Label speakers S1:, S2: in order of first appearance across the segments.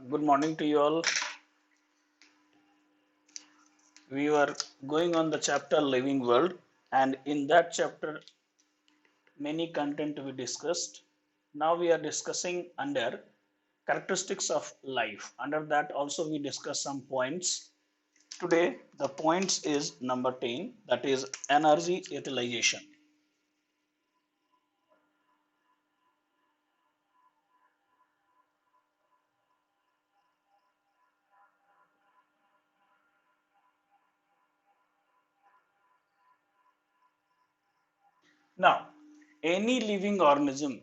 S1: Good morning to you all. We were going on the chapter Living World, and in that chapter, many content we discussed. Now we are discussing under characteristics of life. Under that, also we discuss some points. Today, the points is number 10, that is energy utilization. Now, any living organism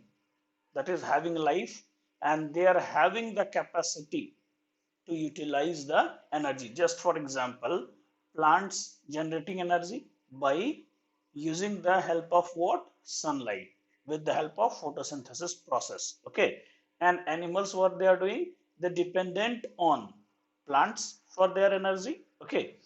S1: that is having life and they are having the capacity to utilize the energy. Just for example, plants generating energy by using the help of what? Sunlight, with the help of photosynthesis process. Okay. And animals, what they are doing? They dependent on plants for their energy. Okay.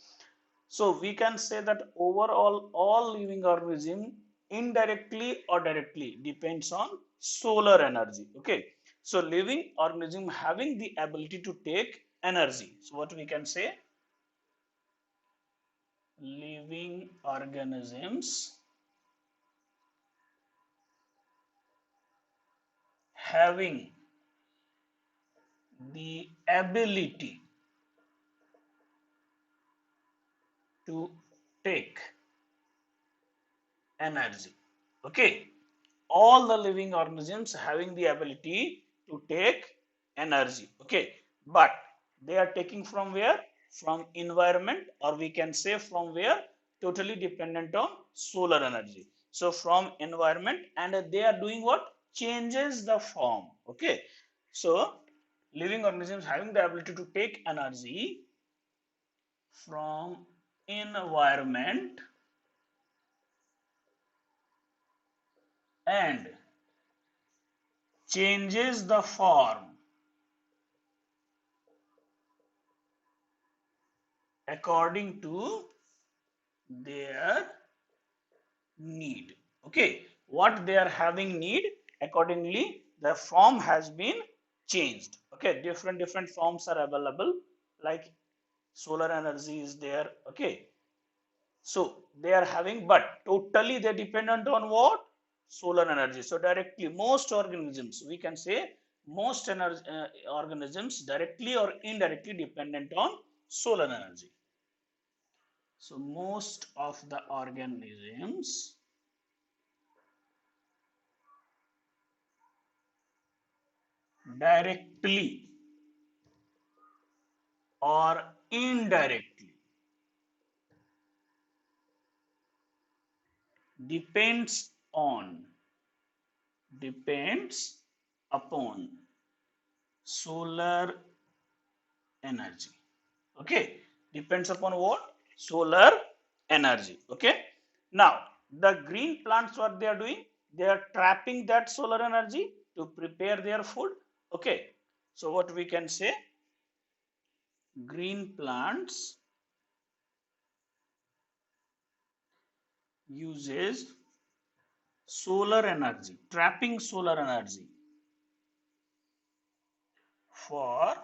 S1: So we can say that overall all living organism indirectly or directly depends on solar energy. Okay. So living organism having the ability to take energy. So what we can say? Living organisms having the ability to take energy. Okay. All the living organisms having the ability to take energy. Okay. But they are taking from where? From environment, or we can say from where? Totally dependent on solar energy. So from environment, and they are doing what? Changes the form. Okay. So living organisms having the ability to take energy from environment and changes the form according to their need. Okay, what they are having need, accordingly the form has been changed. Okay, different forms are available, like solar energy is there. Okay, so they are having, but totally they dependent on what? Solar energy. So directly most organisms, we can say most energy, organisms directly or indirectly dependent on solar energy. So most of the organisms directly or indirectly depends on depends upon solar energy. Okay, depends upon what? Solar energy. Okay, now the green plants, what they are doing? They are trapping that solar energy to prepare their food. Okay, so what we can say? Green plants uses solar energy, trapping solar energy for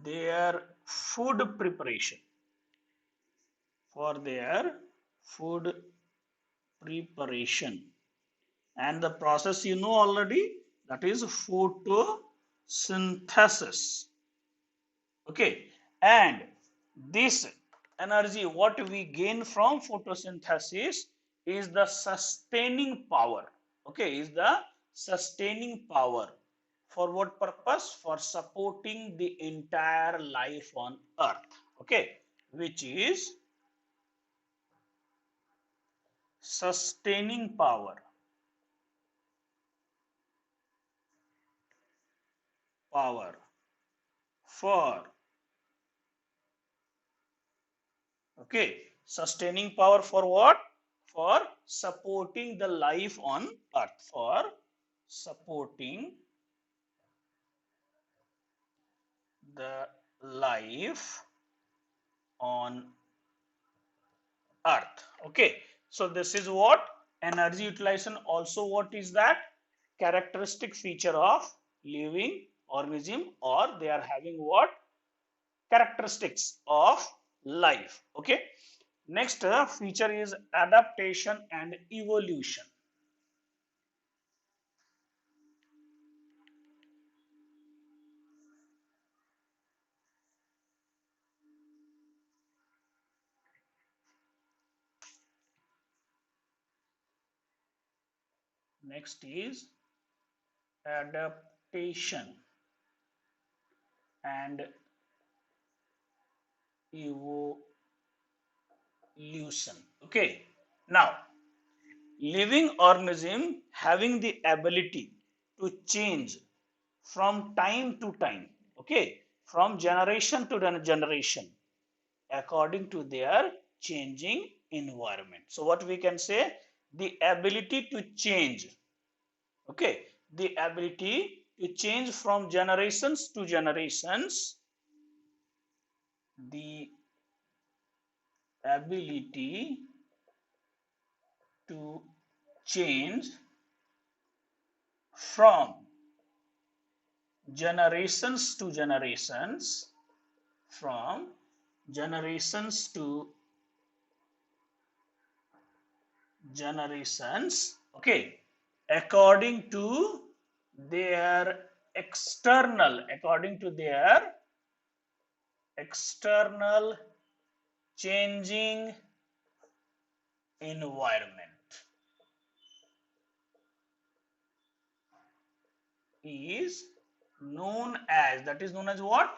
S1: their food preparation. For their food preparation. And the process you know already, that is photosynthesis. Okay, and this energy what we gain from photosynthesis is the sustaining power. Okay, is the sustaining power. For what purpose? For supporting the entire life on earth. Okay, which is sustaining power for, okay, sustaining power for what? For supporting the life on earth. For supporting the life on earth. Okay, so this is what energy utilization. Also, what is that? Characteristic feature of living organism, or they are having what characteristics of life. Okay, next feature is adaptation and evolution. Next is adaptation and evolution. Okay, now living organism having the ability to change from time to time, okay, from generation to generation, according to their changing environment. So what we can say, the ability to change, okay, the ability to change from generations to generations, the ability to change from generations to generations, from generations to generations, okay, according to their external changing environment is known as, that is known as what,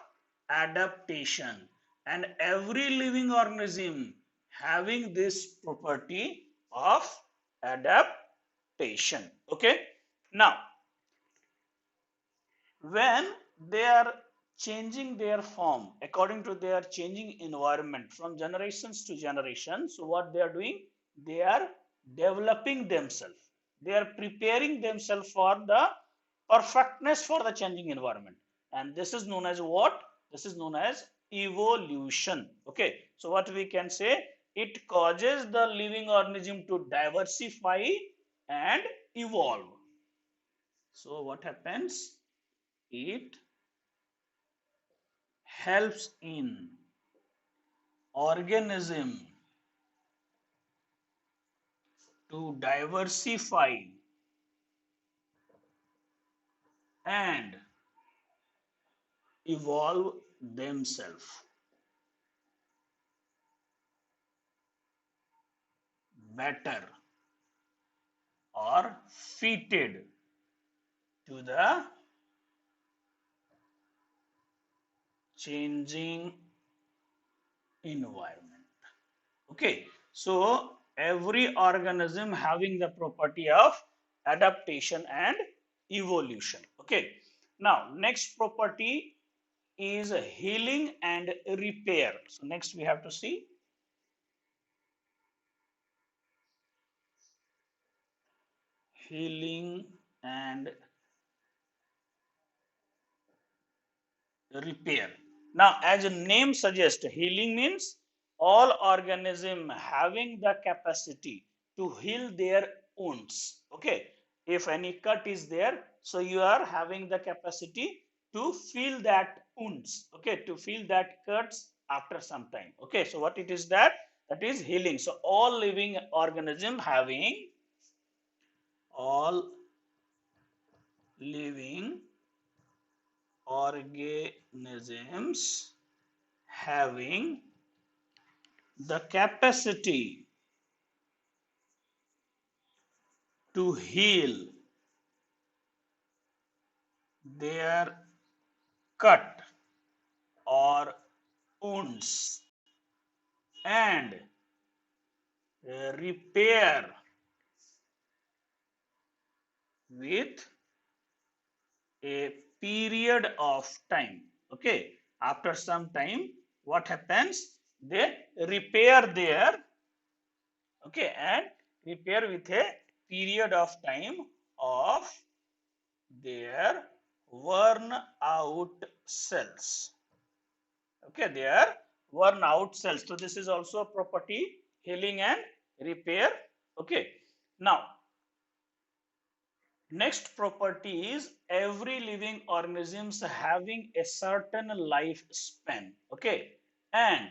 S1: adaptation. And every living organism having this property of adaptation. Okay, now when they are changing their form according to their changing environment from generations to generations, so what they are doing, they are developing themselves, they are preparing themselves for the perfectness for the changing environment, and this is known as what, this is known as evolution. Okay, so what we can say, it causes the living organism to diversify and evolve. So what happens, it helps in organism to diversify and evolve themselves better or fitted to the changing environment. Okay, so every organism having the property of adaptation and evolution. Okay, now next property is healing and repair. So next we have to see healing and repair. Now, as a name suggests, healing means all organism having the capacity to heal their wounds. Okay, if any cut is there, so you are having the capacity to feel that wounds. Okay, to feel that cuts after some time. Okay, so what it is, that that is healing. So all living organism having, all living organisms having the capacity to heal their cut or wounds and repair with a period of time. Okay, after some time, what happens, they repair their, okay, and repair with a period of time of their worn out cells. Okay, they are worn out cells. So this is also a property, healing and repair. Okay, now Next property is every living organisms having a certain lifespan. Okay, and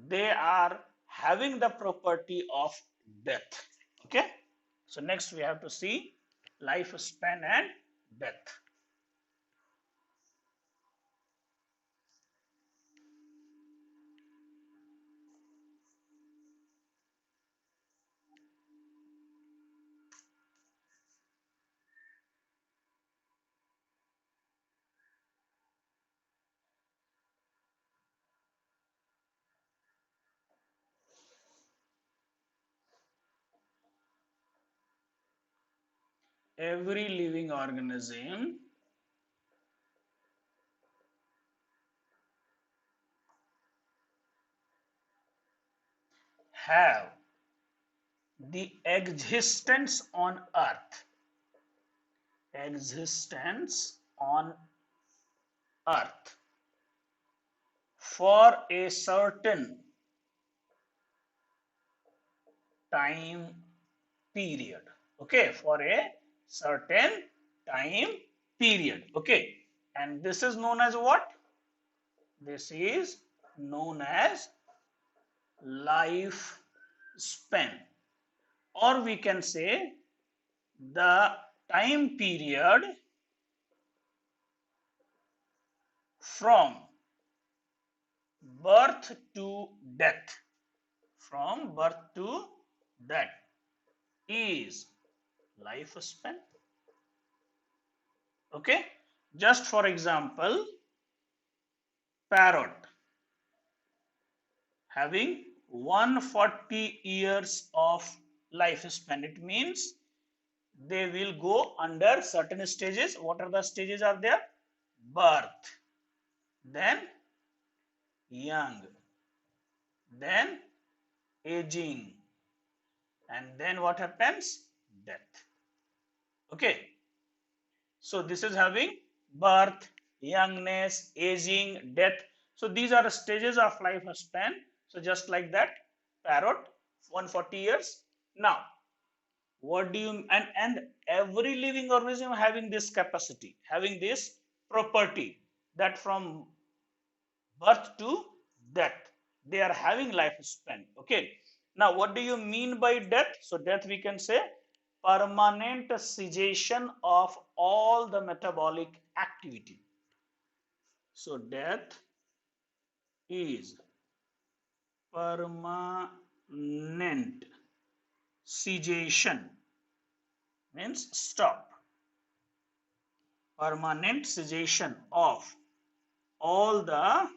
S1: they are having the property of death. Okay, so next we have to see lifespan and death. Every living organism have the existence on earth, existence on earth for a certain time period. Okay, for a certain time period. Okay, and this is known as what? This is known as life span, or we can say the time period from birth to death. From birth to death is lifespan. Okay, just for example, parrot having 140 years of lifespan. It means they will go under certain stages. What are the stages are there? Birth, then young, then aging, and then what happens? Death. Okay, so this is having birth, youngness, aging, death. So these are the stages of lifespan. So just like that, parrot 140 years. Now what do you, and every living organism having this capacity, having this property, that from birth to death they are having lifespan. Okay, now what do you mean by death? So death, we can say, permanent cessation of all the metabolic activity. So death is permanent cessation, means stop, permanent cessation of all the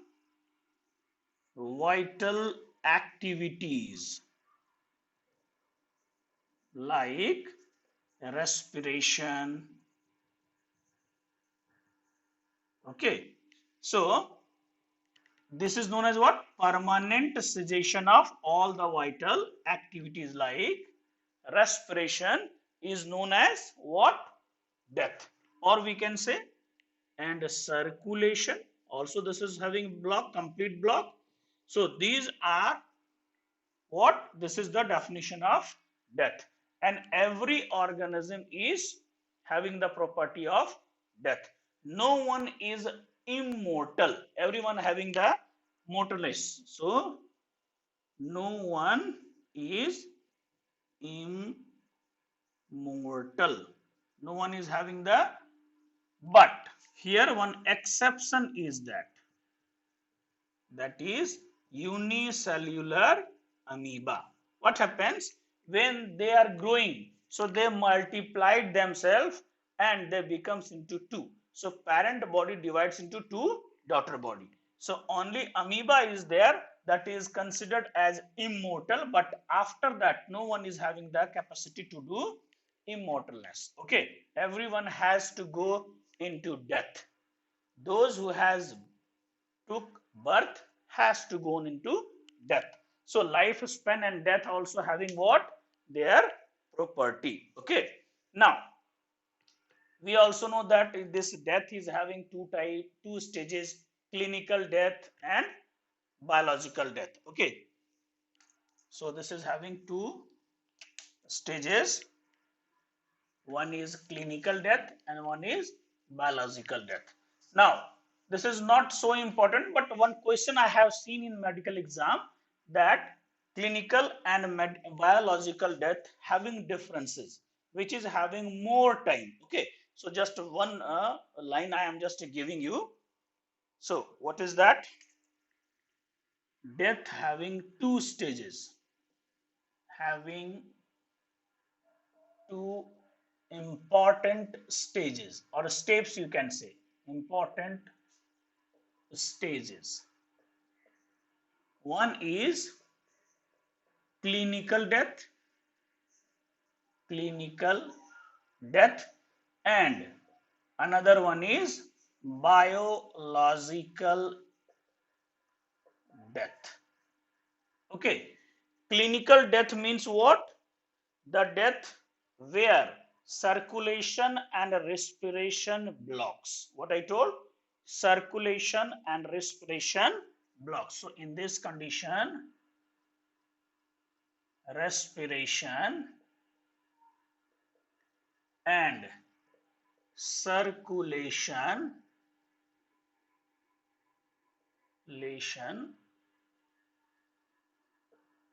S1: vital activities like respiration. Okay, so this is known as what? Permanent cessation of all the vital activities like respiration is known as what? Death. Or we can say, and circulation also, this is having block, complete block. So these are what? This is the definition of death. And every organism is having the property of death. No one is immortal. Everyone having the mortalness. So no one is immortal. No one is having the, but here one exception is that is unicellular amoeba. What happens when they are growing? So they multiplied themselves and they becomes into two. So parent body divides into two daughter body. So only amoeba is there that is considered as immortal, but after that no one is having the capacity to do immortalness. Okay, everyone has to go into death. Those who has took birth has to go into death. So lifespan and death also having what? Their property. Okay, now we also know that this death is having two stages: clinical death and biological death. Okay, so this is having two stages: One is clinical death and one is biological death. Now, this is not so important, but one question I have seen in medical exam, that clinical and biological death having differences, which is having more time. Okay, so just one line I am just giving you. So what is that? Death having two stages, having two important stages or steps, you can say, important stages. One is clinical death, clinical death, and another one is biological death. Okay, clinical death means what? The death where circulation and respiration blocks. What I told? Circulation and respiration blocks. So in this condition, respiration and circulation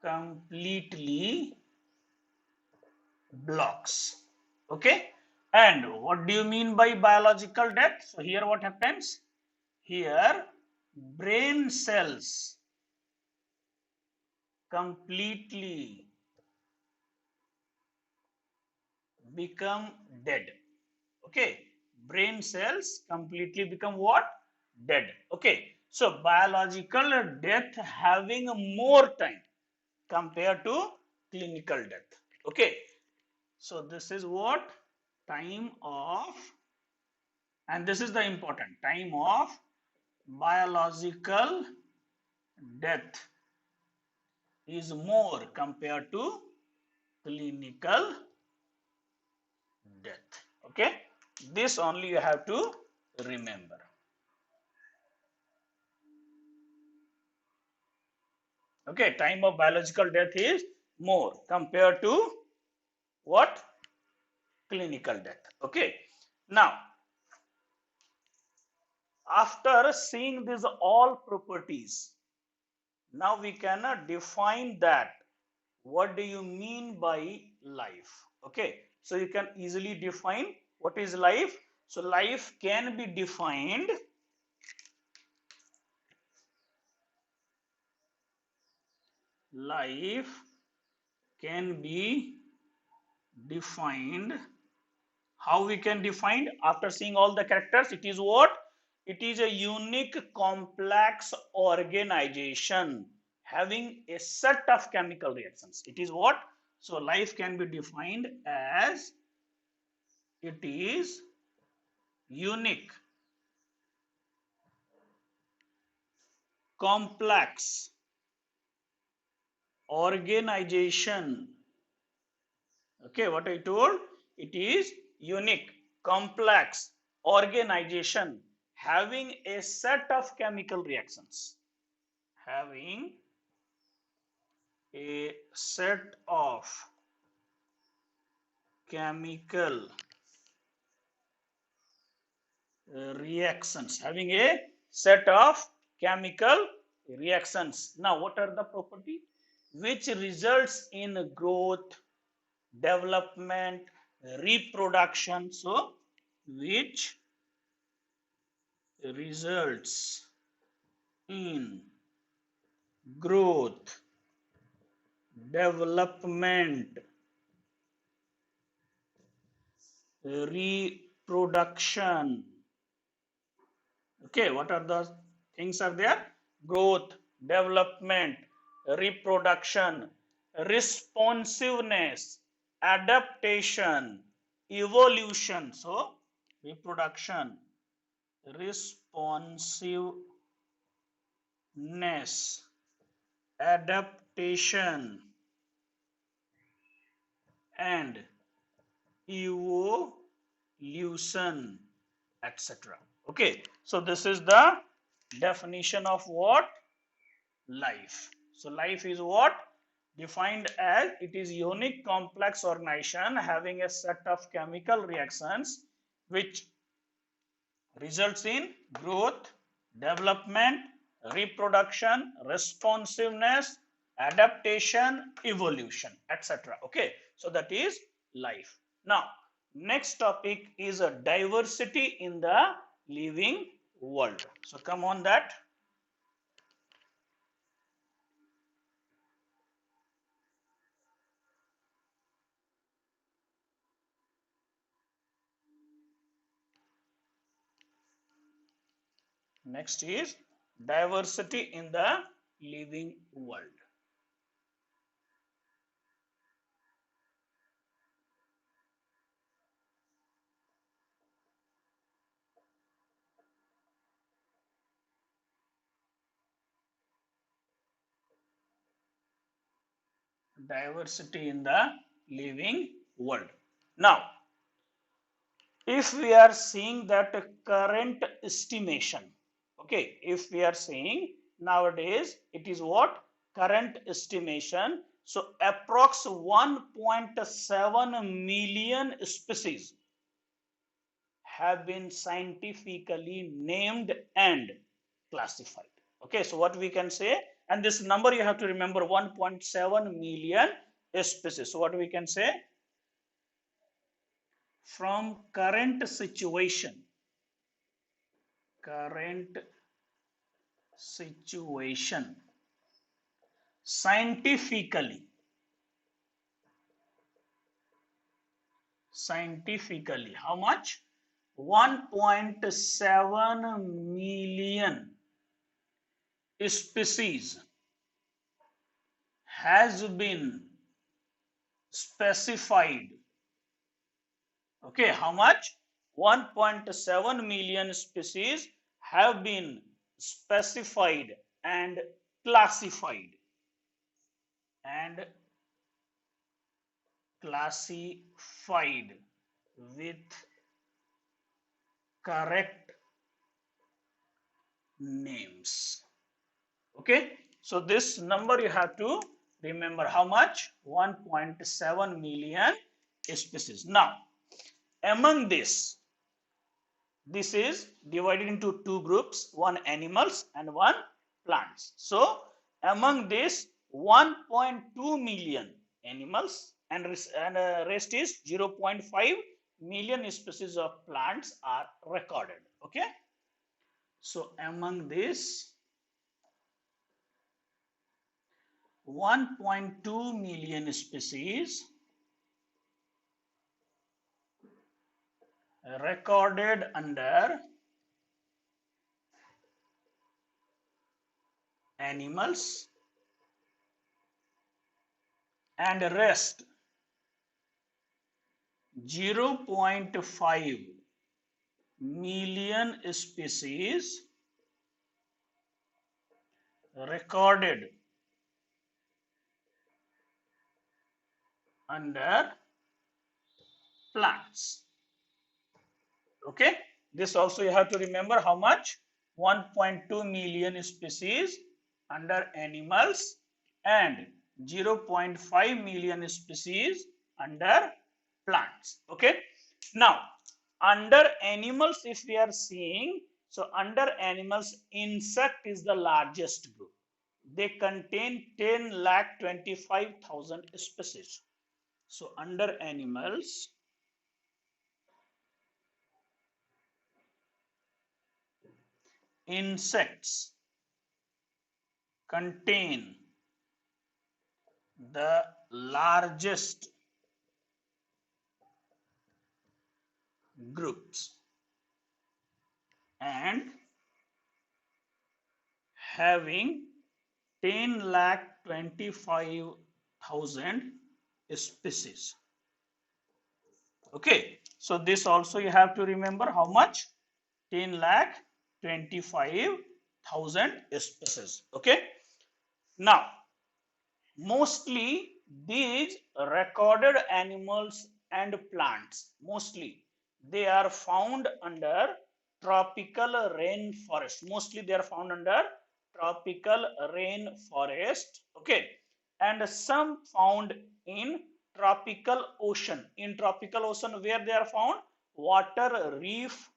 S1: completely blocks. Okay, and what do you mean by biological death? So here what happens? Here brain cells completely become dead. Okay, brain cells completely become what? Dead. Okay, so biological death having more time compared to clinical death. Okay, so this is what? Time of, and this is the important time of biological death is more compared to clinical death. Okay, this only you have to remember. Okay, time of biological death is more compared to what? Clinical death. Okay, now after seeing these all properties, now we can define that what do you mean by life. Okay, so you can easily define what is life. So life can be defined, life can be defined. How we can define? After seeing all the characters, it is what? It is a unique complex organization having a set of chemical reactions. It is what? So life can be defined as it is unique, complex organization. Okay, what I told? It is unique, complex organization having a set of chemical reactions. Having a set of chemical reactions. Having a set of chemical reactions. Now, what are the property? Which results in growth, development, reproduction. So, which results in growth, development, reproduction. Okay, what are the things are there? Growth, development, reproduction, responsiveness, adaptation, evolution. So, reproduction, responsiveness, adaptation, and evolution, etc. Okay, so this is the definition of what? Life. So life is what? defined as it is unique complex organization having a set of chemical reactions which results in growth, development, reproduction, responsiveness, adaptation, evolution, etc. Okay, so that is life. Now, next topic is a diversity in the living world. So come on that. Next is diversity in the living world. Diversity in the living world. Now, if we are seeing that current estimation, okay, if we are saying nowadays it is what current estimation, so approx 1.7 million species have been scientifically named and classified. Okay, so what we can say, and this number you have to remember, 1.7 million species. So what we can say, from current situation, current situation, scientifically, how much? 1.7 million species has been specified. Okay, how much? 1.7 million species have been specified and classified and classified with correct names. Okay, so this number you have to remember, how much? 1.7 million species. Now, among this is divided into two groups, one animals and one plants. So among this 1.2 million animals and rest is 0.5 million species of plants are recorded. Okay, so among this 1.2 million species recorded under animals and rest 0.5 million species recorded under plants. Okay, this also you have to remember, how much? 1.2 million species under animals and 0.5 million species under plants. Okay, now under animals if we are seeing, so under animals insect is the largest group. They contain 10,25,000 species. So under animals insects contain the largest groups and having 10,25,000 species. Okay, so this also you have to remember, how much? 10,25,000 species. Okay, now mostly these recorded animals and plants, mostly they are found under tropical rainforest. Mostly they are found under tropical rainforest. Okay, and some found in tropical ocean. In tropical ocean, where they are found? Water reef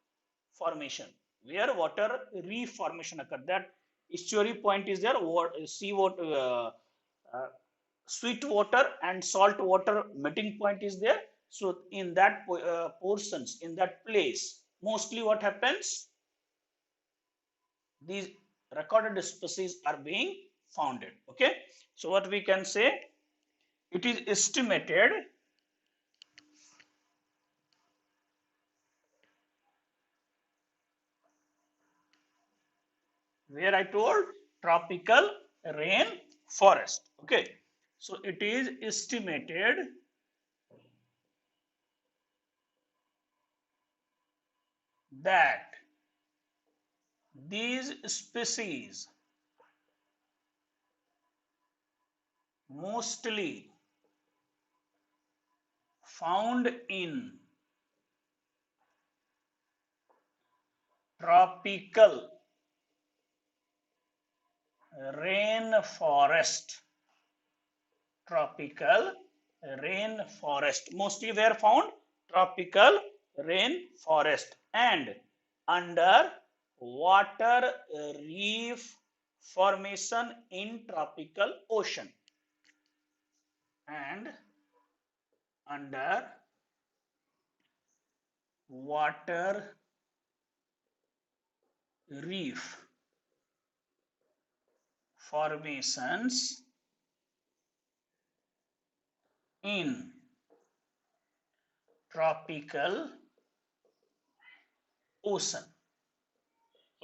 S1: formation. Where water reef formation occur. That estuary point is there. Sea water, sweet water and salt water meeting point is there. So in that portions, in that place, mostly what happens? These recorded species are being founded. Okay, so what we can say, it is estimated where I told tropical rain forest. Okay, so it is estimated that these species mostly found in tropical rainforest. Tropical rainforest. Mostly where found? Tropical rainforest and under water reef formation in tropical ocean and under water reef formations in tropical ocean.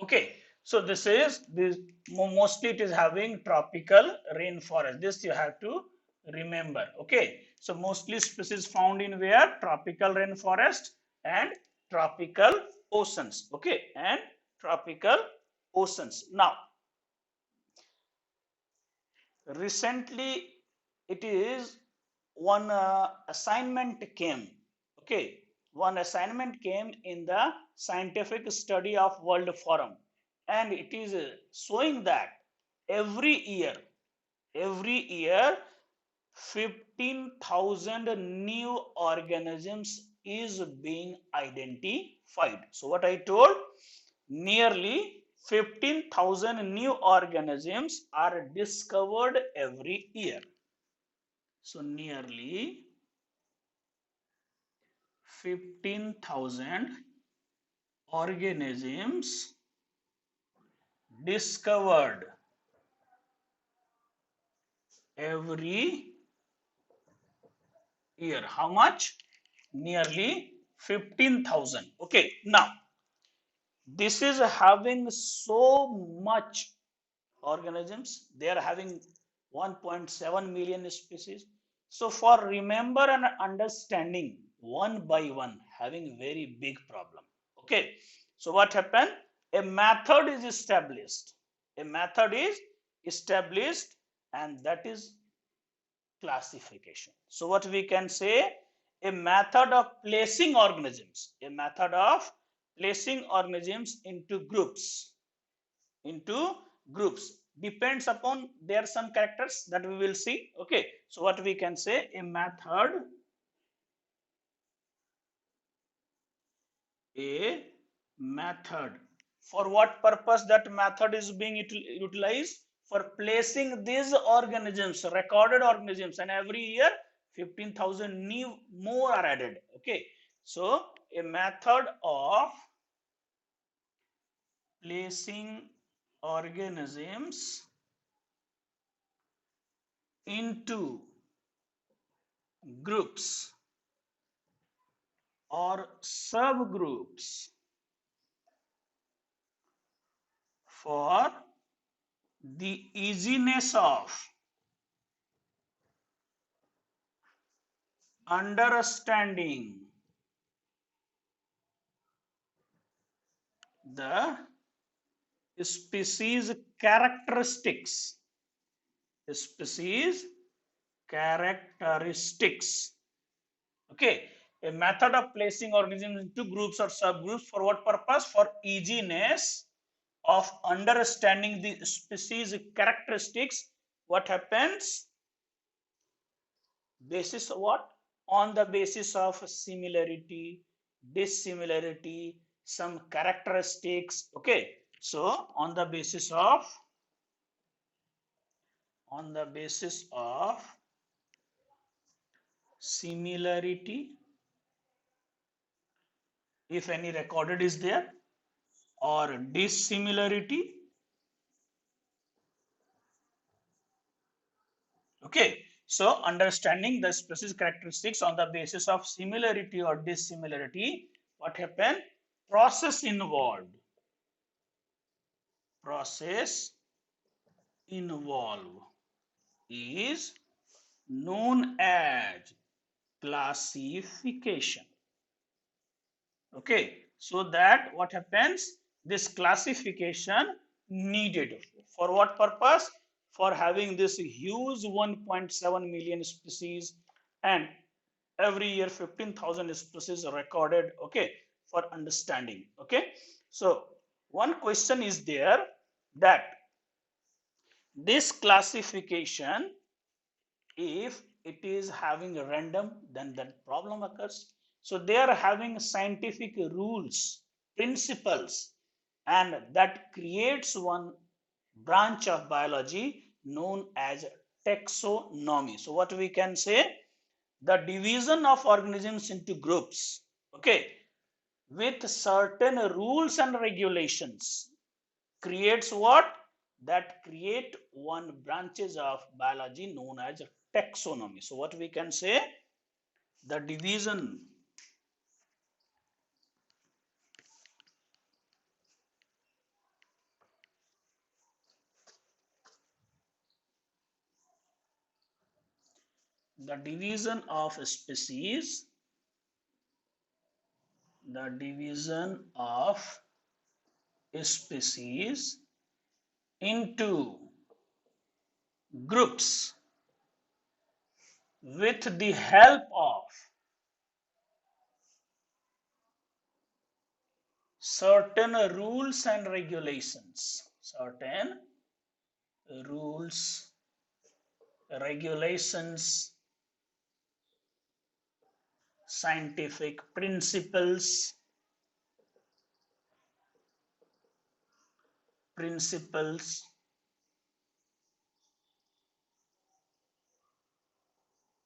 S1: Okay, so this mostly it is having tropical rainforest. This you have to remember. Okay, so mostly species found in where? Tropical rainforest and tropical oceans. Okay, and tropical oceans. Now, recently it is one assignment came. Okay, one assignment came in the scientific study of world forum, and it is showing that every year every year 15,000 new organisms is being identified. So what I told, nearly 15,000 new organisms are discovered every year. So nearly 15,000 organisms discovered every year. How much? Nearly 15,000. Okay, now this is having so much organisms. They are having 1.7 million species. So for remember and understanding one by one, having very big problem. Okay, so what happened? A method is established. A method is established, and that is classification. So what we can say, a method of placing organisms, a method of placing organisms into groups depends upon their some characters that we will see. Okay, so what we can say, a method for what purpose that method is being utilized? For placing these organisms, recorded organisms, and every year 15,000 new more are added. Okay, so a method of placing organisms into groups or subgroups for the easiness of understanding the species characteristics. Species characteristics. Okay, a method of placing organisms into groups or subgroups for what purpose? For easiness of understanding the species characteristics. What happens? Basis of what? On the basis of similarity, dissimilarity, some characteristics. Okay, so on the basis of similarity, if any recorded is there, or dissimilarity. Okay, so understanding the species characteristics on the basis of similarity or dissimilarity, what happened? Process involved is known as classification. Okay, so that what happens? This classification needed for what purpose? For having this huge 1.7 million species, and every year 15,000 species are recorded. Okay, for understanding. Okay, so one question is there, that this classification, if it is having a random, then that problem occurs. So they are having scientific rules, principles, and that creates one branch of biology known as taxonomy. So what we can say, the division of organisms into groups, okay, with certain rules and regulations, creates what? That create one branches of biology known as taxonomy. So what we can say, the division of species, the division of species into groups with the help of certain rules and regulations, rules regulations, scientific principles,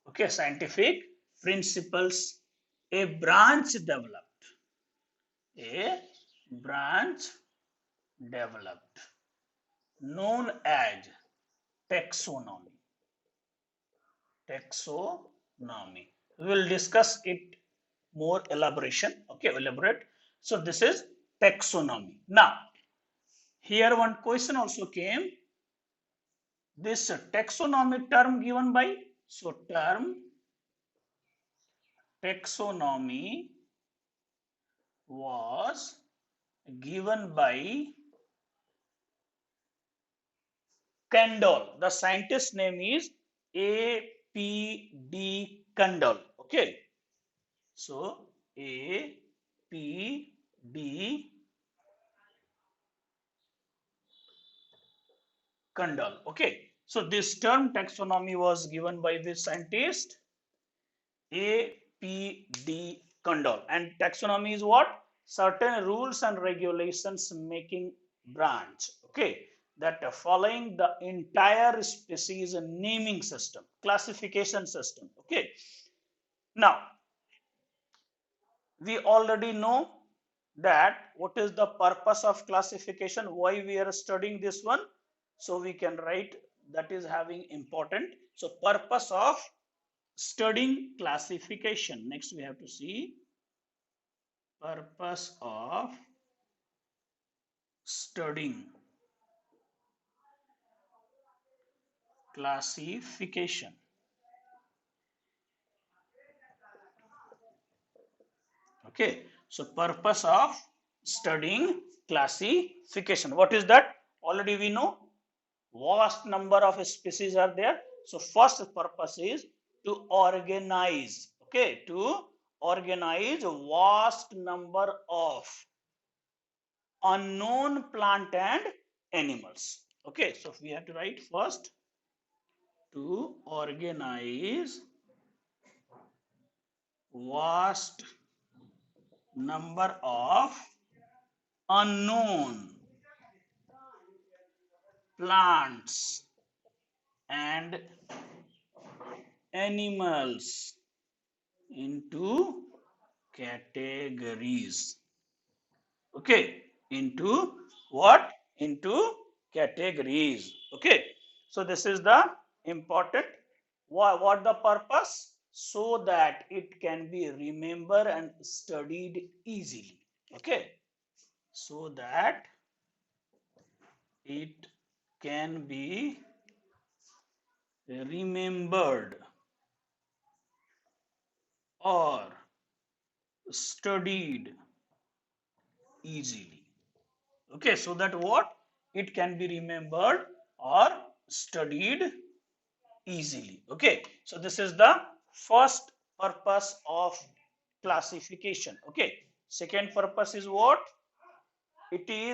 S1: okay, scientific principles, a branch developed, a branch developed known as taxonomy. Taxonomy. We will discuss it more elaboration. Okay, elaborate. So this is taxonomy. Now, here one question also came. This taxonomy term given by, so term taxonomy was given by Kendall. The scientist name is A.P.D. Kendall. Okay. So A.P.D. Kendall. Okay. So this term taxonomy was given by this scientist A.P.D. Kendall. And taxonomy is what? Certain rules and regulations making branch. Okay. That following the entire species naming system, classification system. Okay. Now, we already know that what is the purpose of classification, why we are studying this one. So we can write that is having important. So purpose of studying classification. Next we have to see purpose of studying classification. Okay, so purpose of studying classification, what is that? Already we know vast number of species are there. So first purpose is to organize, okay, to organize a vast number of unknown plant and animals. Okay, so we have to write first, to organize vast number of unknown plants and animals into categories. Okay, into what? Into categories. Okay, so this is the important. What the purpose? So that it can be remembered and studied easily. Okay, so that it can be remembered or studied easily. Okay, so that what? It can be remembered or studied easily. Okay, so this is the first purpose of classification. Okay, second purpose is what? It is